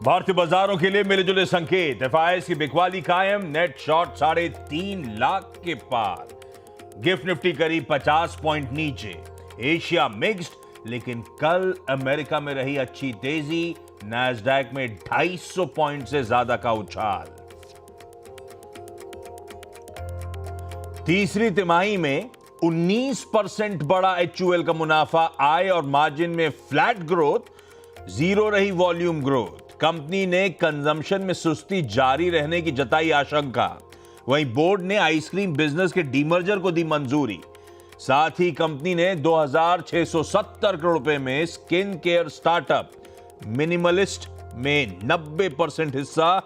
भारतीय बाजारों के लिए मिले जुले संकेत। एफआईआई की बिकवाली कायम, नेट शॉर्ट 3.5 लाख के पार। गिफ्ट निफ्टी करीब 50 पॉइंट नीचे। एशिया मिक्स्ड, लेकिन कल अमेरिका में रही अच्छी तेजी। नैस्डैक में 250 पॉइंट से ज्यादा का उछाल। तीसरी तिमाही में 19% बढ़ा एचयूएल का मुनाफा। आय और मार्जिन में फ्लैट ग्रोथ, जीरो रही वॉल्यूम ग्रोथ। कंपनी ने कंजम्पशन में सुस्ती जारी रहने की जताई आशंका। वहीं बोर्ड ने आइसक्रीम बिजनेस के डीमर्जर को दी मंजूरी। साथ ही कंपनी ने 2670 करोड़ रुपए में स्किन केयर स्टार्टअप मिनिमलिस्ट में 90% हिस्सा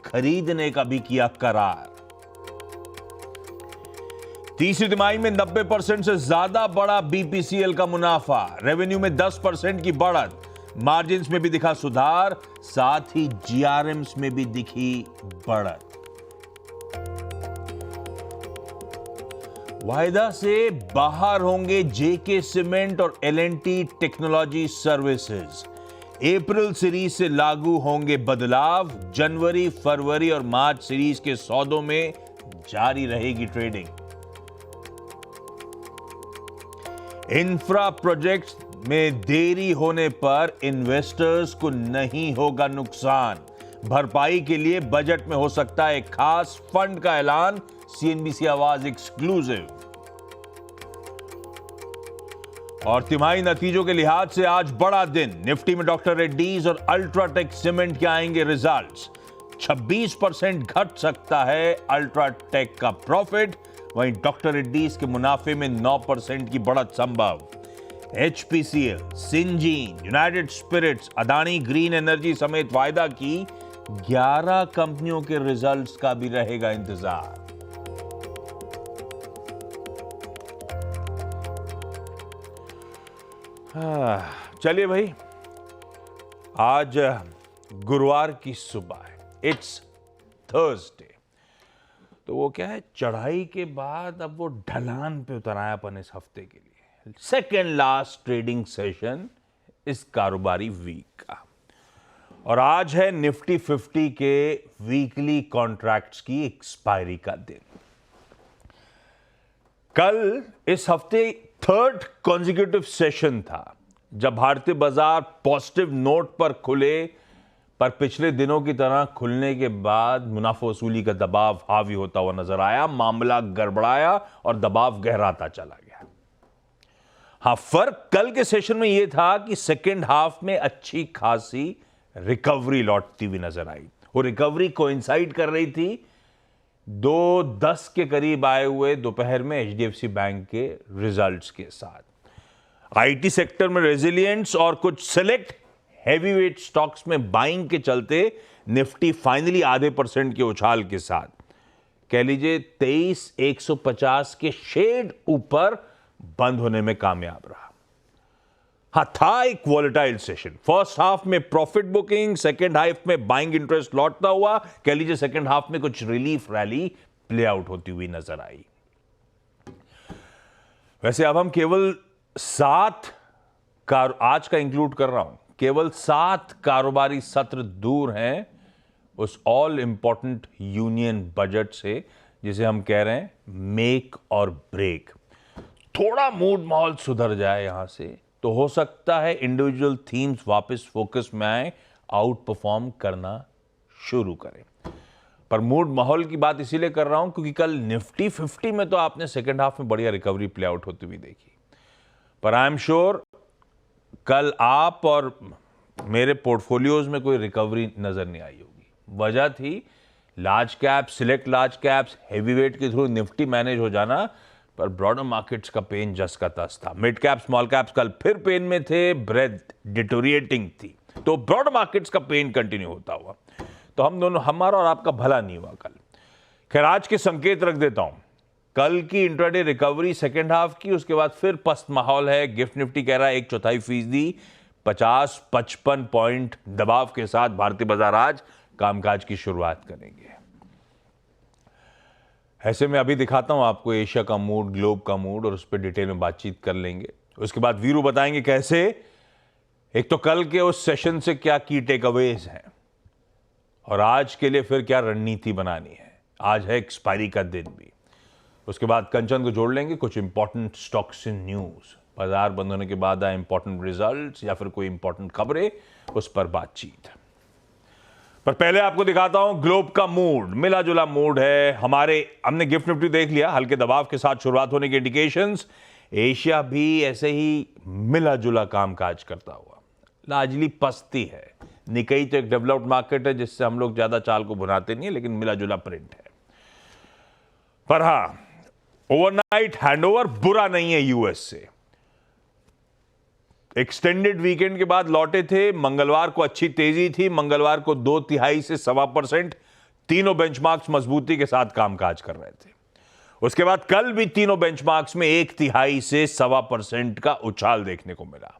खरीदने का भी किया करार। तीसरी तिमाही में 90% से ज्यादा बढ़ा बीपीसीएल का मुनाफा। रेवेन्यू में 10% की बढ़त। मार्जिन्स में भी दिखा सुधार, साथ ही जीआरएम्स में भी दिखी बढ़त। वायदा से बाहर होंगे जेके सीमेंट और एलएनटी टेक्नोलॉजी सर्विसेज। अप्रैल सीरीज से लागू होंगे बदलाव। जनवरी, फरवरी और मार्च सीरीज के सौदों में जारी रहेगी ट्रेडिंग। इंफ्रा प्रोजेक्ट्स में देरी होने पर इन्वेस्टर्स को नहीं होगा नुकसान। भरपाई के लिए बजट में हो सकता है खास फंड का ऐलान। सीएनबीसी आवाज एक्सक्लूसिव। और तिमाही नतीजों के लिहाज से आज बड़ा दिन। निफ्टी में डॉक्टर रेड्डीज और अल्ट्राटेक सीमेंट के आएंगे रिजल्ट्स। 26% घट सकता है अल्ट्राटेक का प्रॉफिट। वहीं डॉक्टर रेड्डीज के मुनाफे में 9% की बढ़त संभव। HPCL, Syngene, United Spirits, Adani green Energy समेत वायदा की 11 कंपनियों के रिजल्ट्स का भी रहेगा इंतजार। चलिए भाई, आज गुरुवार की सुबह है। It's Thursday. तो वो क्या है, चढ़ाई के बाद अब वो ढलान पे उतर आया अपन इस हफ्ते के लिए। सेकेंड लास्ट ट्रेडिंग सेशन इस कारोबारी वीक का। और आज है निफ्टी 50 के वीकली कॉन्ट्रैक्ट्स की एक्सपायरी का दिन। कल इस हफ्ते थर्ड कॉन्जिक्यूटिव सेशन था जब भारतीय बाजार पॉजिटिव नोट पर खुले, पर पिछले दिनों की तरह खुलने के बाद मुनाफा वसूली का दबाव हावी होता हुआ नजर आया। मामला गड़बड़ाया और दबाव गहराता चला गया। हाँ, फर्क कल के सेशन में यह था कि सेकेंड हाफ में अच्छी खासी रिकवरी लौटती हुई नजर आई। वो रिकवरी कोइंसाइड कर रही थी 2:10 के करीब आए हुए दोपहर में एचडीएफसी बैंक के रिजल्ट्स के साथ। आईटी सेक्टर में रेजिलियंस और कुछ सेलेक्ट हैवीवेट स्टॉक्स में बाइंग के चलते निफ्टी फाइनली आधे % के उछाल के साथ, कह लीजिए 23,150 के शेड ऊपर बंद होने में कामयाब रहा। हाँ, था एक वॉलेटाइल सेशन। फर्स्ट हाफ में प्रॉफिट बुकिंग, सेकेंड हाफ में बाइंग इंटरेस्ट लौटता हुआ, कह लीजिए सेकेंड हाफ में कुछ रिलीफ रैली प्ले आउट होती हुई नजर आई। वैसे अब हम केवल 7 आज का इंक्लूड कर रहा हूं, केवल 7 कारोबारी सत्र दूर हैं उस ऑल इंपॉर्टेंट यूनियन बजट से जिसे हम कह रहे हैं मेक और ब्रेक। थोड़ा मूड माहौल सुधर जाए यहां से तो हो सकता है इंडिविजुअल थीम्स वापस फोकस में आए, आउट परफॉर्म करना शुरू करें। पर मूड माहौल की बात इसीलिए कर रहा हूं क्योंकि कल निफ्टी 50 में तो आपने सेकेंड हाफ में बढ़िया रिकवरी प्ले आउट होती हुई देखी। पर आई एम श्योर कल आप और मेरे पोर्टफोलियोज में कोई रिकवरी नजर नहीं आई होगी। वजह थी large cap, select large caps, heavyweight के थ्रू निफ्टी मैनेज हो जाना, पर ब्रॉडर मार्केट्स का पेन जस का तस था। मिड कैप, स्मॉल कैप्स कल फिर पेन में थे, ब्रेथ डिटोरिएटिंग थी, तो ब्रॉडर मार्केट्स का पेन कंटिन्यू होता हुआ। तो हम दोनों, हमारा और आपका भला नहीं हुआ कल। खैर, आज के संकेत रख देता हूं। कल की इंट्राडे रिकवरी सेकेंड हाफ की, उसके बाद फिर पस्त माहौल है। गिफ्ट निफ्टी कह रहा है 1/4% 50-55 पॉइंट दबाव के साथ भारतीय बाजार आज कामकाज की शुरुआत करेंगे। ऐसे में अभी दिखाता हूं आपको एशिया का मूड, ग्लोब का मूड, और उस पर डिटेल में बातचीत कर लेंगे। उसके बाद वीरू बताएंगे कैसे, एक तो कल के उस सेशन से क्या की टेक अवेज हैं, और आज के लिए फिर क्या रणनीति बनानी है। आज है एक्सपायरी का दिन भी। उसके बाद कंचन को जोड़ लेंगे कुछ इंपॉर्टेंट स्टॉक्स इन न्यूज, बाजार बंद होने के बाद आए इंपॉर्टेंट रिजल्ट्स या फिर कोई इंपॉर्टेंट खबरें, उस पर बातचीत। पर पहले आपको दिखाता हूं ग्लोब का मूड। मिला जुला मूड है हमने गिफ्ट निफ्टी देख लिया, हल्के दबाव के साथ शुरुआत होने के इंडिकेशंस। एशिया भी ऐसे ही मिला जुला कामकाज करता हुआ लार्जली पस्ती है। निकई तो एक डेवलप्ड मार्केट है जिससे हम लोग ज्यादा चाल को भुनाते नहीं है, लेकिन मिला जुला प्रिंट है। पर हां, ओवरनाइट हैंडओवर बुरा नहीं है यूएस से। एक्सटेंडेड वीकेंड के बाद लौटे थे। मंगलवार को अच्छी तेजी थी, मंगलवार को 2/3 से 1.25%, तीनों बेंचमार्क्स मजबूती के साथ कामकाज कर रहे थे। उसके बाद कल भी तीनों बेंचमार्क्स में 1/3 से 1.25% का उछाल देखने को मिला।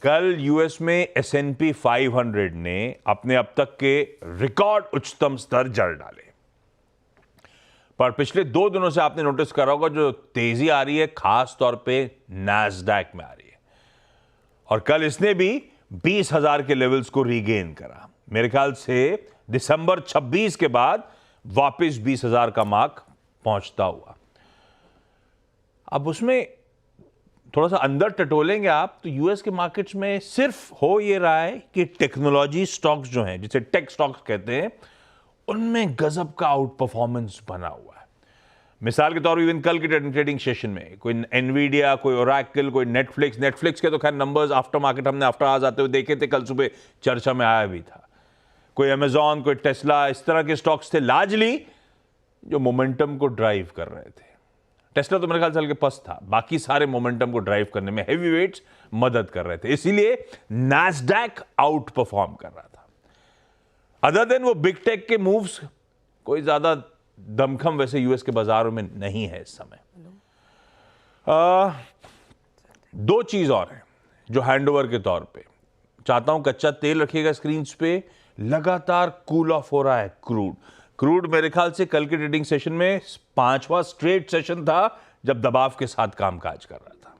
कल यूएस में S&P 500 ने अपने अब तक के रिकॉर्ड उच्चतम स्तर जड़ डाले। पर पिछले 2 दिनों से आपने नोटिस करा होगा जो तेजी आ रही है खास तौर पे नैस्डैक में आ रही है, और कल इसने भी 20,000 के लेवल्स को रीगेन करा। मेरे ख्याल से दिसंबर 26 के बाद वापस 20,000 का मार्क पहुंचता हुआ। अब उसमें थोड़ा सा अंदर टटोलेंगे आप तो यूएस के मार्केट्स में सिर्फ हो ये रहा है कि टेक्नोलॉजी स्टॉक्स जो हैं, जिसे टेक स्टॉक्स कहते हैं, उनमें गजब का आउट परफॉर्मेंस बना हुआ है। मिसाल के तौर पर इवन कल के ट्रेडिंग सेशन में कोई एनवीडिया, कोई ओरेकल, कोई नेटफ्लिक्स के तो खैर नंबर्स आफ्टर मार्केट हमने आफ्टर आवर्स आते हुए देखे थे, कल सुबह चर्चा में आया भी था। कोई अमेजॉन, कोई टेस्ला, इस तरह के स्टॉक्स थे लार्जली जो मोमेंटम को ड्राइव कर रहे थे। टेस्ला तो मेरे ख्याल से हल्के पस था, बाकी सारे मोमेंटम को ड्राइव करने में हेवी वेट्स मदद कर रहे थे, इसीलिए नैस्डैक आउट परफॉर्म कर रहा था। अदर देन वो बिग टेक के मूव्स, कोई ज्यादा दमखम वैसे यूएस के बाजारों में नहीं है इस समय। 2 चीज और है जो हैंडओवर के तौर पे चाहता हूं कच्चा तेल रखिएगा स्क्रीन पे। लगातार कूल ऑफ हो रहा है क्रूड मेरे ख्याल से कल के ट्रेडिंग सेशन में 5वां स्ट्रेट सेशन था जब दबाव के साथ कामकाज कर रहा था।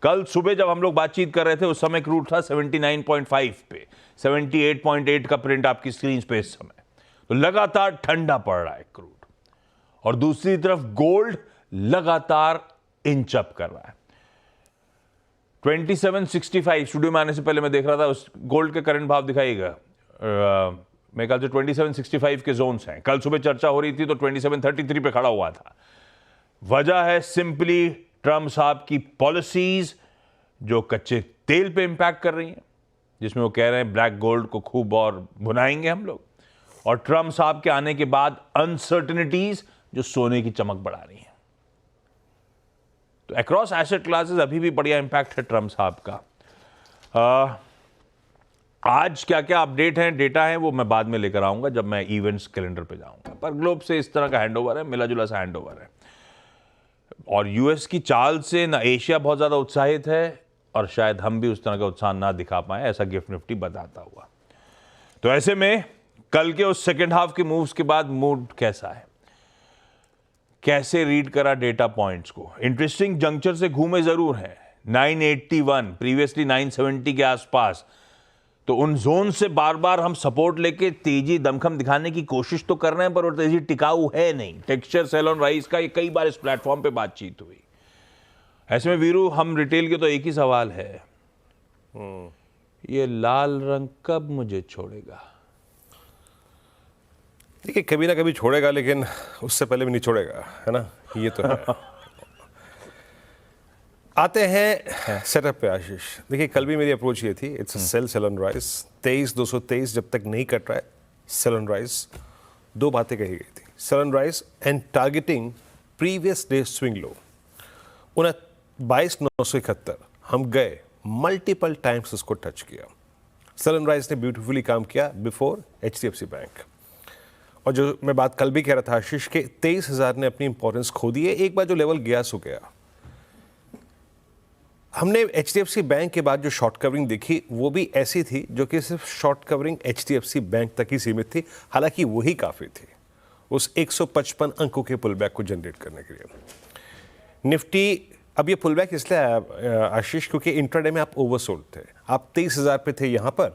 कल सुबह जब हम लोग बातचीत कर रहे थे उस समय क्रूड था 79.5 पे, 78.8 का प्रिंट आपकी स्क्रीन पे इस समय। तो लगातार ठंडा पड़ रहा है क्रूड, और दूसरी तरफ गोल्ड लगातार इंच अप कर रहा है। 2765 स्टूडियो में आने से पहले मैं देख रहा था, उस गोल्ड के करंट भाव दिखाइएगा। मेरे ख्याल से 2765 के जोन्स हैं। कल सुबह चर्चा हो रही थी तो 2733 पे खड़ा हुआ था। वजह है सिंपली ट्रम्प साहब की पॉलिसीज जो कच्चे तेल पे इंपैक्ट कर रही हैं, जिसमें वो कह रहे हैं ब्लैक गोल्ड को खूब और भुनाएंगे हम लोग, और ट्रम्प साहब के आने के बाद अनसर्टेनिटीज जो सोने की चमक बढ़ा रही हैं। तो अक्रॉस एसेट क्लासेस अभी भी बढ़िया इंपैक्ट है ट्रम्प साहब का। आज क्या क्या अपडेट है, डेटा है, वो मैं बाद में लेकर आऊंगा जब मैं इवेंट्स कैलेंडर पे जाऊंगा। पर ग्लोब से इस तरह का हैंडओवर है, मिला जुला सा हैंडओवर है। और यूएस की चाल से ना एशिया बहुत ज्यादा उत्साहित है और शायद हम भी उस तरह का उत्साह ना दिखा पाए, ऐसा गिफ्ट निफ्टी बताता हुआ। तो ऐसे में कल के उस सेकेंड हाफ के मूव्स के बाद मूड कैसा है, कैसे रीड करा डेटा पॉइंट्स को। इंटरेस्टिंग जंक्चर से घूमे जरूर है 981, प्रीवियसली 970 के आसपास। तो उन जोन से बार बार हम सपोर्ट लेके तेजी दमखम दिखाने की कोशिश तो कर रहे हैं, पर वो तेजी टिकाऊ है नहीं। टेक्सचर सेल ऑन राइज का ये कई बार इस प्लेटफॉर्म पे बातचीत हुई। ऐसे में वीरू, हम रिटेल के तो एक ही सवाल है, ये लाल रंग कब मुझे छोड़ेगा? देखिए कभी ना कभी छोड़ेगा, लेकिन उससे पहले भी नहीं छोड़ेगा, है ना, ये तो है। आते हैं सेटअप पे आशीष। देखिए कल भी मेरी अप्रोच ये थी, इट्स सेल ऑन राइज। 23,223 जब तक नहीं कट रहा है, सेल ऑन राइज। 2 बातें कही गई थी, sell on rise and targeting previous day swing low. 22,971 हम गए, मल्टीपल टाइम्स उसको टच किया। सेल ऑन राइज ने ब्यूटीफुली काम किया बिफोर HDFC बैंक। और जो मैं बात कल भी कह रहा था आशीष के 23,000 ने अपनी इंपॉर्टेंस खो दी है। एक बार जो लेवल गया सो गया। हमने HDFC बैंक के बाद जो शॉर्ट कवरिंग देखी वो भी ऐसी थी जो कि सिर्फ शॉर्ट कवरिंग HDFC बैंक तक ही सीमित थी, हालांकि वही काफ़ी थी उस 155 अंकों के पुलबैक को जनरेट करने के लिए। निफ्टी अब ये पुलबैक इसलिए आया आशीष क्योंकि इंट्राडे में आप ओवरसोल्ड थे। आप 23,000 पे थे यहाँ पर,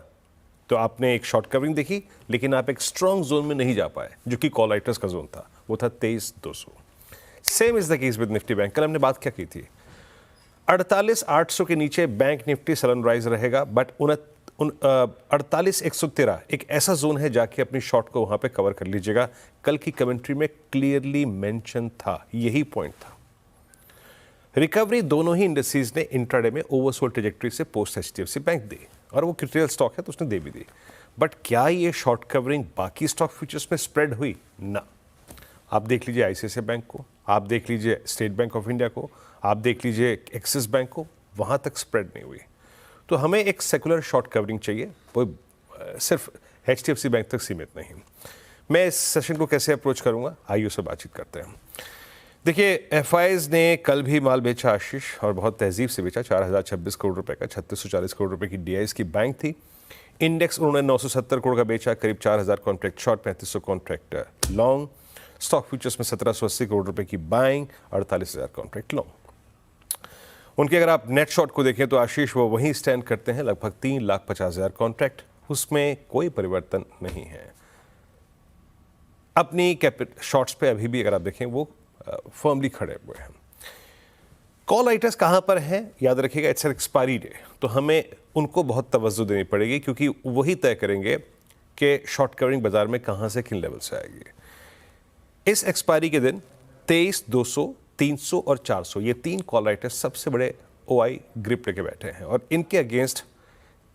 तो आपने एक शॉर्ट कवरिंग देखी, लेकिन आप एक स्ट्रॉन्ग जोन में नहीं जा पाए, जो कि कॉल राइटर्स का जोन था, वो था 23,200। Same is the case with Nifty bank. कल हमने बात क्या की थी, 48,800 के नीचे बैंक निफ्टी सनराइज रहेगा, बट 48,113 एक ऐसा जोन है, जाके अपनी शॉर्ट को वहां पे कवर कर लीजिएगा। कल की कमेंट्री में क्लियरली मेंशन था, यही पॉइंट था। रिकवरी दोनों ही इंडस्ट्रीज ने इंट्राडे में ओवरसोल्ड ट्रेजेक्टरी से पोस्ट एचडीएफसी बैंक दी, और वो क्रिटिकल स्टॉक है तो उसने दे भी दी। बट क्या ये शॉर्ट कवरिंग बाकी स्टॉक फ्यूचर्स में स्प्रेड हुई? ना। आप देख लीजिए आईसीआईसीआई बैंक को, आप देख लीजिए स्टेट बैंक ऑफ इंडिया को, आप देख लीजिए एक्सिस बैंक को, वहां तक स्प्रेड नहीं हुई। तो हमें एक सेकुलर शॉर्ट कवरिंग चाहिए, वो सिर्फ एचडीएफसी बैंक तक सीमित नहीं। मैं इस सेशन को कैसे अप्रोच करूंगा, आइए उससे बातचीत करते हैं। देखिए, एफआईज ने कल भी माल बेचा आशीष, और बहुत तहजीब से बेचा। 4,026 करोड़ रुपए का 3640 करोड़ रुपए की डीआईएस की बैंक थी। इंडेक्स उन्होंने 970 करोड़ का बेचा, करीब 4,000 contract short, 3500 contract long. Stock futures में 1780 करोड़ रुपए की बाइंग, 48,000 कॉन्ट्रैक्ट लॉन्ग। उनके अगर आप नेट शॉर्ट को देखें तो आशीष वो वहीं स्टैंड करते हैं, लगभग 3,50,000 कॉन्ट्रैक्ट, उसमें कोई परिवर्तन नहीं है। अपनी शॉर्ट्स पे अभी भी अगर आप देखें वो फर्मली खड़े हुए हैं। कॉल राइटर्स कहां पर हैं, याद रखिएगा, इट्स एक्सपायरी डे, तो हमें उनको बहुत तवज्जो देनी पड़ेगी, क्योंकि वही तय करेंगे कि शॉर्ट कवरिंग बाजार में कहां से किन लेवल से आएगी। इस एक्सपायरी के दिन 23,200, 300 और 400 ये तीन कॉल राइटर्स सबसे बड़े ओआई ग्रिप लेके बैठे हैं, और इनके अगेंस्ट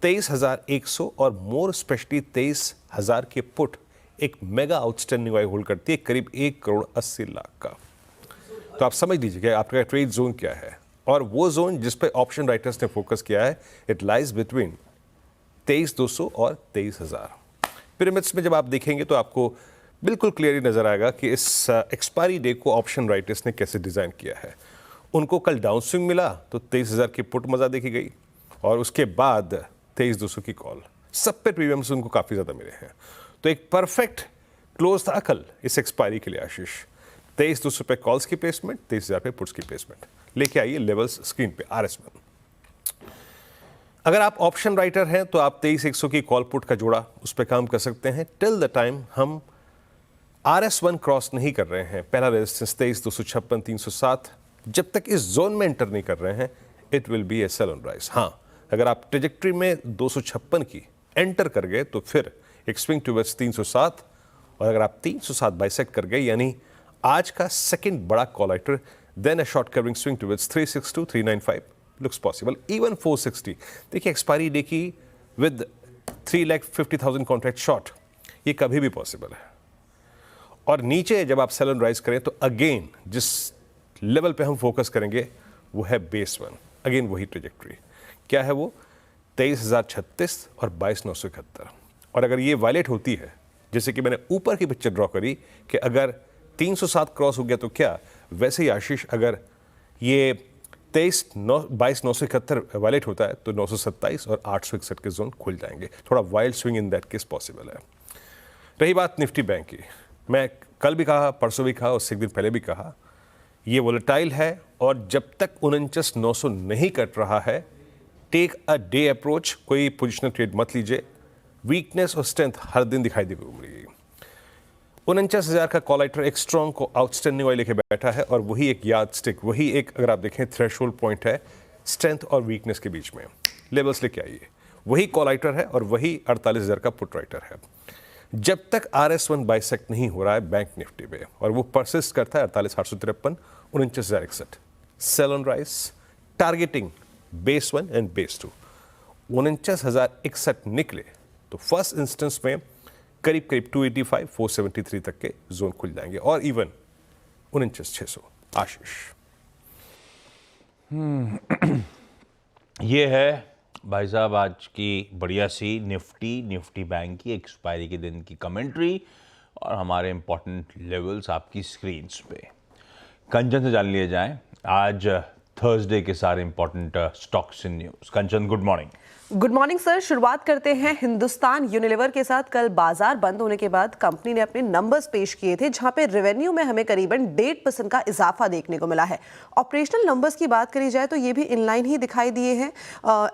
23,100 और मोर स्पेशली 23,000 के पुट एक मेगा आउटस्टैंडिंग ओआई होल्ड करती है, करीब 1,80,00,000 का। तो आप समझ लीजिए कि आपका ट्रेड जोन क्या है, और वो जोन जिस पे ऑप्शन राइटर्स ने फोकस किया है, इट लाइज बिटवीन 23,200 और 23,000। पिरामिड्स में जब आप देखेंगे तो आपको बिल्कुल क्लियरली नजर आएगा कि इस एक्सपायरी डे को ऑप्शन राइटर्स ने कैसे डिजाइन किया है। उनको कल डाउन स्विंग मिला तो 23,000 की पुट मजा देखी गई, और उसके बाद 23,200 की कॉल, सब पे प्रीमियम्स उनको काफी ज्यादा मिले हैं। तो एक परफेक्ट क्लोज था कल इस एक्सपायरी के लिए आशीष। 23,200 पे कॉल्स की प्लेसमेंट, 23,000 पे पुट्स की प्लेसमेंट। लेके आइए लेवल्स स्क्रीन पे, RS1। अगर आप ऑप्शन राइटर हैं तो आप 23,100 की कॉल पुट का जोड़ा उस पर काम कर सकते हैं, टिल द टाइम हम RS1 क्रॉस नहीं कर रहे हैं। पहला रेजिस्टेंस 23,256, 307, जब तक इस जोन में एंटर नहीं कर रहे हैं, it will be a sell on rise. हाँ, अगर आप ट्रेजेक्टरी में 256 की एंटर कर गए तो फिर एक स्विंग टुवर्ड्स 307, और अगर आप 307 बाइसेक्ट कर गए, यानी आज का सेकंड बड़ा call writer, then a short covering swing towards 362, 395 looks possible, even 460। देखिए, एक्सपायरी डे की विद 3,50,000 कॉन्ट्रैक्ट शॉर्ट, ये कभी भी पॉसिबल है। और नीचे जब आप सेल ऑन राइज करें तो अगेन जिस लेवल पे हम फोकस करेंगे वो है बेस 1, अगेन वही ट्रेजेक्टरी। क्या है वो? 23,036 और 22,971। और अगर ये वायलेट होती है, जैसे कि मैंने ऊपर की पिक्चर ड्रॉ करी कि अगर 307 क्रॉस हो गया तो क्या, वैसे ही आशीष अगर ये 22,971 वायलेट होता है तो 927 और 861 के जोन खुल जाएंगे। थोड़ा wild swing in that case possible है। रही बात निफ्टी बैंक की, मैं कल भी कहा, परसों भी कहा, उससे एक दिन पहले भी कहा, ये वोलेटाइल है, और जब तक 49,900 नहीं कट रहा है, टेक अ डे अप्रोच, कोई पोजिशनल ट्रेड मत लीजिए। वीकनेस और स्ट्रेंथ हर दिन दिखाई देगी उमड़ी। 49,000 का कॉल राइटर एक स्ट्रॉन्ग को आउटस्टैंडिंग वाले लेके बैठा है, और वही एक याद स्टिक, वही एक, अगर आप देखें, थ्रेशोल्ड पॉइंट है स्ट्रेंथ और वीकनेस के बीच में। लेवल्स लेके आइए, वही कॉल राइटर है और वही 48,000 का पुट राइटर है। जब तक RS1 बाइसेक्ट नहीं हो रहा है बैंक निफ्टी पे, और वो परसिस्ट करता है 48,853, 49,061, sell on rise, targeting base 1 and base 2। 49,061 निकले तो फर्स्ट इंस्टेंस में करीब करीब 285, 473 तक के जोन खुल जाएंगे, और इवन 49,600। आशीष, ये है भाई साहब आज की बढ़िया सी निफ्टी बैंक की एक्सपायरी के दिन की कमेंट्री, और हमारे इंपॉर्टेंट लेवल्स आपकी स्क्रीन्स पे। कंचन से जान लिए जाएं आज थर्सडे के सारे important stocks in news. Kanchan, good morning. Good morning sir. शुरुआत करते हैं हिंदुस्तान यूनिलीवर के साथ। कल बाजार बंद होने के बाद कंपनी ने अपने नंबर्स पेश किए थे, जहां पे रेवेन्यू में हमें करीबन 1.5% का इजाफा देखने को मिला है। ऑपरेशनल नंबर्स की बात करी जाए तो ये भी इनलाइन ही दिखाई दिए हैं।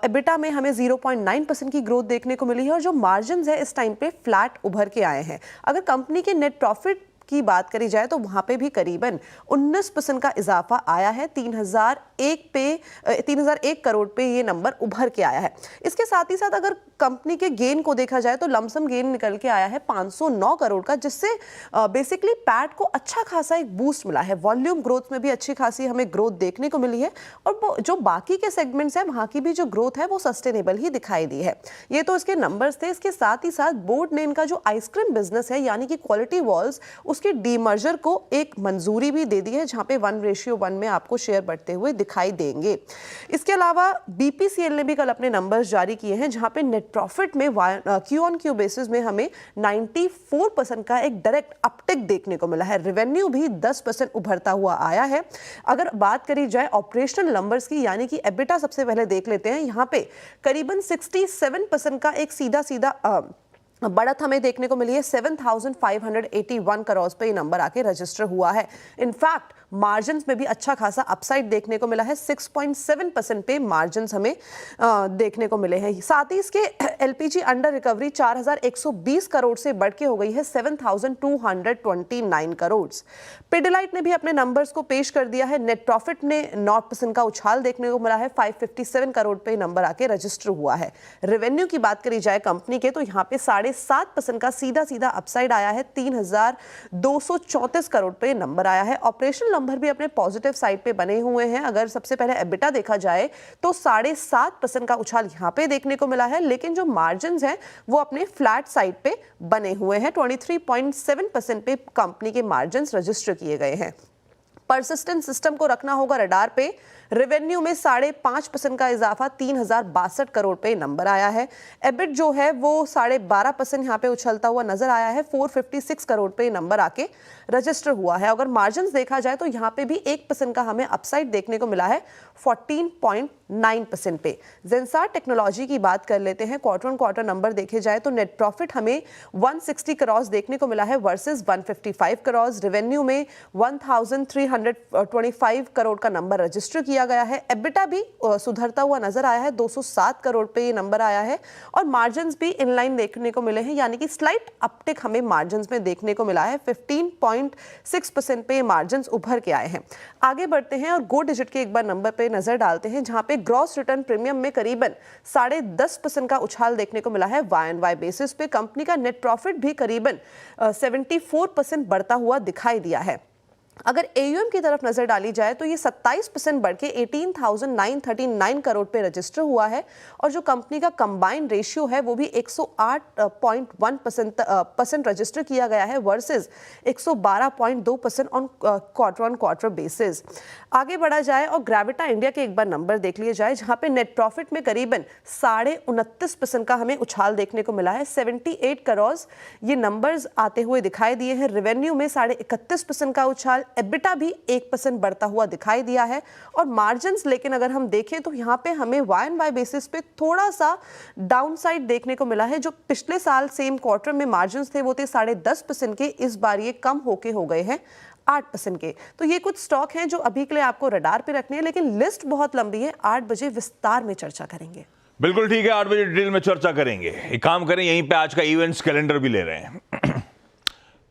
एबिटा में हमें 0.9% की ग्रोथ देखने को मिली है और जो मार्जिन है इस टाइम पे फ्लैट उभर के आए हैं। अगर कंपनी के नेट प्रॉफिट की बात करी जाए तो वहां पे भी करीबन 19% का इजाफा आया है। 3001 करोड़ पे ये नंबर उभर के आया है। इसके साथ ही साथ अगर कंपनी के गेन को देखा जाए तो लमसम गेन निकल के आया है 509 करोड़ का, जिससे बेसिकली पैट को अच्छा खासा एक बूस्ट मिला है। वॉल्यूम ग्रोथ में भी अच्छी खासी हमें ग्रोथ देखने को मिली है और जो बाकी के सेगमेंट्स हैं वहां की भी जो ग्रोथ है वो सस्टेनेबल ही दिखाई दी है। ये तो इसके नंबर्स थे। इसके साथ ही साथ बोर्ड ने इनका जो आइसक्रीम बिजनेस है यानी कि क्वालिटी वॉल्स, उसके डीमर्जर को एक मंजूरी भी दे दी है, जहां पे 1:1 में आपको शेयर बढ़ते हुए दिखाई देंगे। इसके अलावा बीपीसीएल ने भी कल अपने नंबर्स जारी किए हैं, जहां पे नेट प्रॉफिट में क्यू ऑन क्यू बेसिस में हमें 94% का एक डायरेक्ट अपटिक देखने को मिला है। रेवेन्यू भी 10% उभरता हुआ आया है। अगर बात करी जाए ऑपरेशनल नंबर्स की यानी कि एबिटा सबसे पहले देख लेते हैं। यहाँ पे करीबन 67% का एक सीधा बढ़त हमें देखने को मिली है। 7,581 करोड़ पे ये नंबर आके रजिस्टर हुआ है। इनफैक्ट मार्जिन्स में भी अच्छा खासा अपसाइड देखने को मिला है। 6.7% पे मार्जिन्स हमें देखने को मिले हैं। साथ ही इसके एलपीजी अंडर रिकवरी 4,120 करोड़ से बढ़ के हो गई है 7,229 करोड़। पिडिलाइट ने भी अपने नंबर्स को पेश कर दिया है। नेट प्रॉफिट में 9% का उछाल देखने को मिला है। 557 करोड़ पे नंबर आके रजिस्टर हुआ है। रेवेन्यू की बात करी जाए कंपनी के तो यहाँ पे 7.5% का सीधा अपसाइड आया है। 3,234 करोड़ पे नंबर आया है। ऑपरेशनल नंबर भी अपने पॉजिटिव साइड पे बने हुए हैं। अगर सबसे पहले एबिटा देखा जाए तो 7.5% का उछाल यहाँ पे देखने को मिला है, लेकिन जो मार्जिन्स हैं वो अपने फ्लैट साइड पे बने हुए हैं। 23.7% पे कंपनी के मार्जिन्स रजिस्टर किए गए हैं। परसिस्टेंट सिस्टम को रखना होगा रडार पे। रेवेन्यू में 5.5% का इजाफा 3,062 करोड़ पे नंबर आया है। एबिट जो है वो 12.5% यहाँ पे उछलता हुआ नजर आया है। 456 करोड़ पे नंबर आके रजिस्टर हुआ है। अगर मार्जिन्स देखा जाए तो यहाँ पे भी 1% का हमें अपसाइड देखने को मिला है 14.9% पे। जेंसार टेक्नोलॉजी की बात कर लेते हैं। क्वार्टर ऑन क्वार्टर नंबर देखे जाए तो नेट प्रॉफिट हमें 160 करोड़ देखने को मिला है वर्सेस 155 करोड़। रेवेन्यू में 1,325 करोड़ का नंबर रजिस्टर किया गया है। एबिटा भी सुधरता हुआ नजर आया है। 207 करोड़ पे ये नंबर आया है और मार्जिन्स भी इनलाइन देखने को मिले हैं, यानी कि स्लाइट अपटिक हमें मार्जिन्स में देखने को मिला है। 15.6% पे मार्जिन्स उभर के आए हैं। आगे बढ़ते हैं और गो डिजिट के एक बार नंबर पे नजर डालते हैं, जहां पे ग्रॉस रिटर्न प्रीमियम में करीबन 10.5% का उछाल देखने को मिला है। YoY बेसिस पे कंपनी का नेट प्रॉफिट भी करीबन 74% बढ़ता हुआ दिखाई दिया है। अगर AUM की तरफ नजर डाली जाए तो ये 27% बढ़ के 18,939 करोड़ पे रजिस्टर हुआ है और जो कंपनी का कंबाइंड रेशियो है वो भी 108.1% रजिस्टर किया गया है वर्सेस 112.2% ऑन क्वार्टर बेसिस। आगे बढ़ा जाए और ग्रेविटा इंडिया के एक बार नंबर देख लिए जाए, जहां पे नेट प्रॉफिट में करीबन 29.5% का हमें उछाल देखने को मिला है। 78 करोड़ ये नंबर्स आते हुए दिखाई दिए हैं। रेवेन्यू में 31.5% का उछाल। एबिटा भी 1% बढ़ता हुआ दिखाई दिया है और मार्जिन्स लेकिन अगर हम देखें तो यहाँ पे हमें YoY बेसिस पे थोड़ा सा डाउनसाइड देखने को मिला है। जो पिछले साल सेम क्वार्टर में मार्जिन्स थे वो थे 10.5% के, इस बार ये कम होके हो गए हैं 8% के। तो ये कुछ स्टॉक हैं जो अभी के लिए आपको रडार पे रखने हैं, लेकिन लिस्ट बहुत लंबी है। 8 बजे विस्तार में चर्चा करेंगे। बिल्कुल ठीक है, 8 बजे डिटेल में चर्चा करेंगे। एक काम करें, यहीं पे आज का इवेंट्स कैलेंडर भी ले रहे हैं।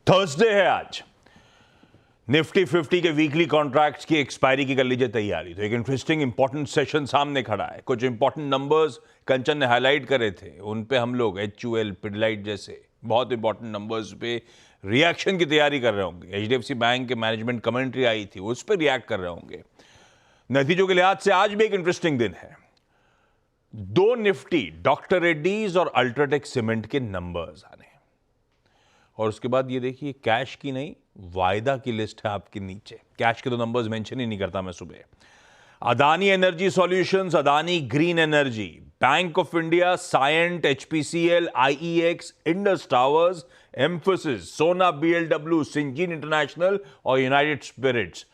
थर्सडे है आज। निफ्टी 50 के वीकली कॉन्ट्रैक्ट्स की एक्सपायरी की कर लीजिए तैयारी। तो एक इंटरेस्टिंग इंपॉर्टेंट सेशन सामने खड़ा है। कुछ इंपॉर्टेंट नंबर्स कंचन ने हाईलाइट करे थे, उन पे हम लोग HUL, पिडिलाइट जैसे बहुत इंपॉर्टेंट नंबर्स पे रिएक्शन की तैयारी कर रहे होंगे। HDFC बैंक के मैनेजमेंट कमेंट्री आई थी, उस पर रिएक्ट कर रहे होंगे। नतीजों के लिहाज से आज भी एक इंटरेस्टिंग दिन है। 2 निफ्टी, डॉक्टर रेड्डीज और अल्ट्राटेक सीमेंट के नंबर्स आने, और उसके बाद ये देखिए कैश की नहीं वायदा की लिस्ट है आपके नीचे। कैश के तो नंबर्स मेंशन ही नहीं करता मैं सुबह। Adani energy solutions, Adani green energy, bank of India, Cyient, HPCL, IEX, Indus towers, Mphasis, Sona BLW, Syngene international और यूनाइटेड स्पिरिट्स।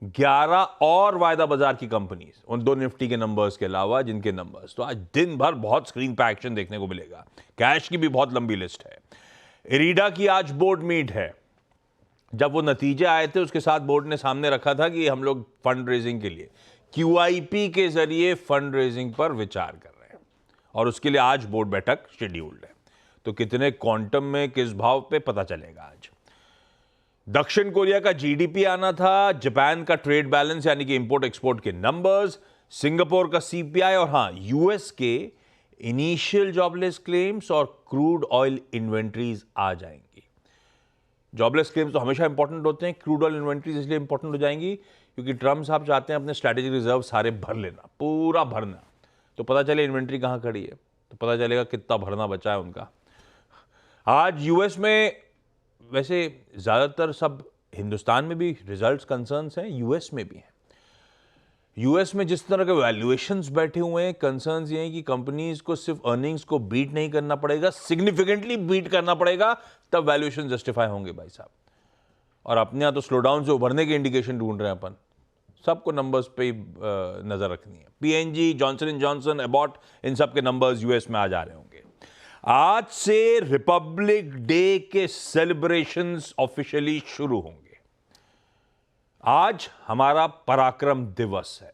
11 और वायदा बाजार की कंपनीज, उन 2 निफ्टी के नंबर्स के अलावा जिनके नंबर्स, तो आज दिन भर बहुत स्क्रीन पर एक्शन देखने को मिलेगा। कैश की भी बहुत लंबी लिस्ट है। इरीडा की आज बोर्ड मीट है। जब वो नतीजे आए थे उसके साथ बोर्ड ने सामने रखा था कि हम लोग फंड रेजिंग के लिए QIP के जरिए फंड रेजिंग पर विचार कर रहे हैं और उसके लिए आज बोर्ड बैठक शेड्यूल्ड है। तो कितने क्वांटम में किस भाव पे पता चलेगा आज। दक्षिण कोरिया का GDP आना था, जापान का ट्रेड बैलेंस यानी कि इंपोर्ट एक्सपोर्ट के नंबर्स, सिंगापुर का CPI और हां US के इनिशियल जॉबलेस क्लेम्स और क्रूड ऑयल इन्वेंट्रीज आ जाएंगी। जॉबलेस क्लेम्स तो हमेशा इंपॉर्टेंट होते हैं, क्रूड ऑयल इन्वेंट्रीज इसलिए इंपॉर्टेंट हो जाएंगी क्योंकि ट्रम्प साहब चाहते हैं अपने स्ट्रैटेजिक रिजर्व सारे भर लेना, पूरा भरना, तो पता चले इन्वेंट्री कहां खड़ी है, तो पता चलेगा कितना भरना बचा है उनका। आज यूएस में वैसे ज्यादातर सब, हिंदुस्तान में भी रिजल्ट्स कंसर्न्स हैं, यूएस में भी हैं। यूएस में जिस तरह के वैल्यूएशंस बैठे हुए हैं, कंसर्न्स ये हैं कि कंपनीज को सिर्फ अर्निंग्स को बीट नहीं करना पड़ेगा, सिग्निफिकेंटली बीट करना पड़ेगा, तब वैल्यूएशन जस्टिफाई होंगे भाई साहब। और अपने यहाँ तो स्लोडाउन से उभरने के इंडिकेशन ढूंढ रहे हैं अपन, सबको नंबर्स पे ही नजर रखनी है। PNG, Johnson and Johnson, Abbott, इन सब के नंबर्स यूएस में आ जा रहे होंगे। आज से रिपब्लिक डे के सेलिब्रेशंस ऑफिशियली शुरू होंगे। आज हमारा पराक्रम दिवस है,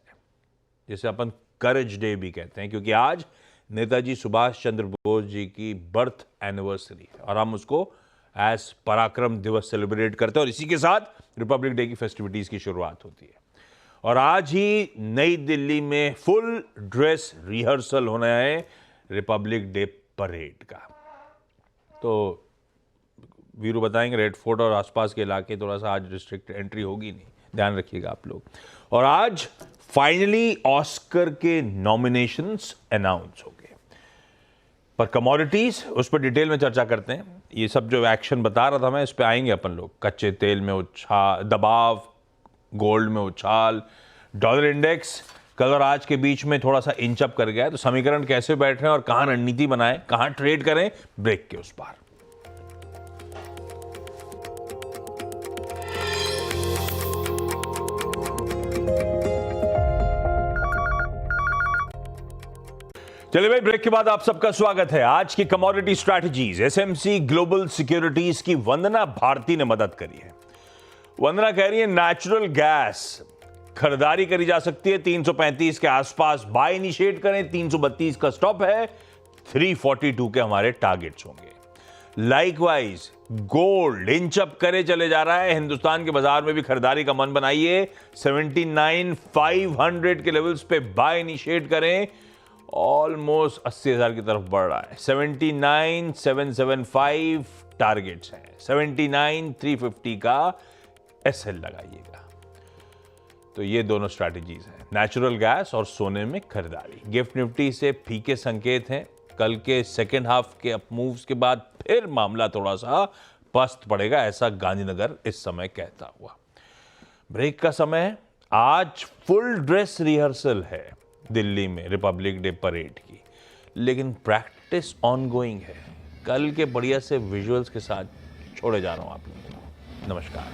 जिसे अपन करेज डे भी कहते हैं, क्योंकि आज नेताजी सुभाष चंद्र बोस जी की बर्थ एनिवर्सरी है और हम उसको एज पराक्रम दिवस सेलिब्रेट करते हैं और इसी के साथ रिपब्लिक डे की फेस्टिविटीज की शुरुआत होती है। और आज ही नई दिल्ली में फुल ड्रेस रिहर्सल होना है रिपब्लिक डे परेड का। तो वीरू बताएंगे, रेड फोर्ट और आसपास के इलाके थोड़ा सा आज रिस्ट्रिक्ट एंट्री होगी नहीं, ध्यान रखिएगा आप लोग। और आज फाइनली ऑस्कर के नॉमिनेशंस अनाउंस हो गए। पर कमोडिटीज, उस पर डिटेल में चर्चा करते हैं। ये सब जो एक्शन बता रहा था मैं, इस पे आएंगे अपन लोग। कच्चे तेल में दबाव, गोल्ड में उछाल, डॉलर इंडेक्स कल और आज के बीच में थोड़ा सा इंच अप कर गया है, तो समीकरण कैसे बैठ रहे हैं और कहां रणनीति बनाएं, कहां ट्रेड करें, ब्रेक के उस पार। चलिए भाई, ब्रेक के बाद आप सबका स्वागत है। आज की commodity strategies, SMC global securities की वंदना भारती ने मदद करी है। वंदना कह रही है नेचुरल गैस खरीदारी करी जा सकती है 335 के आसपास, बाय इनिशिएट करें, 332 का स्टॉप है, 342 के हमारे टारगेट्स होंगे। लाइकवाइज गोल्ड इंच अप करे चले जा रहा है, हिंदुस्तान के बाजार में भी खरीदारी का मन बनाइए, 79,500 के लेवल्स पे बाय इनिशिएट करें, ऑलमोस्ट 80,000 की तरफ बढ़ रहा है। 79,775 टारगेट्स हैं, 79,350 का SL लगाइएगा। तो ये दोनों स्ट्रैटेजीज हैं, नेचुरल गैस और सोने में खरीदारी। गिफ्ट निफ्टी से फीके संकेत हैं, कल के सेकेंड हाफ के अप मूव्स के बाद फिर मामला थोड़ा सा पस्त पड़ेगा, ऐसा गांधीनगर इस समय कहता हुआ। ब्रेक का समय है। आज फुल ड्रेस रिहर्सल है दिल्ली में रिपब्लिक डे परेड की, लेकिन प्रैक्टिस ऑनगोइंग है। कल के बढ़िया से विजुअल्स के साथ छोड़े जा रहा हूं आप लोगों को। नमस्कार।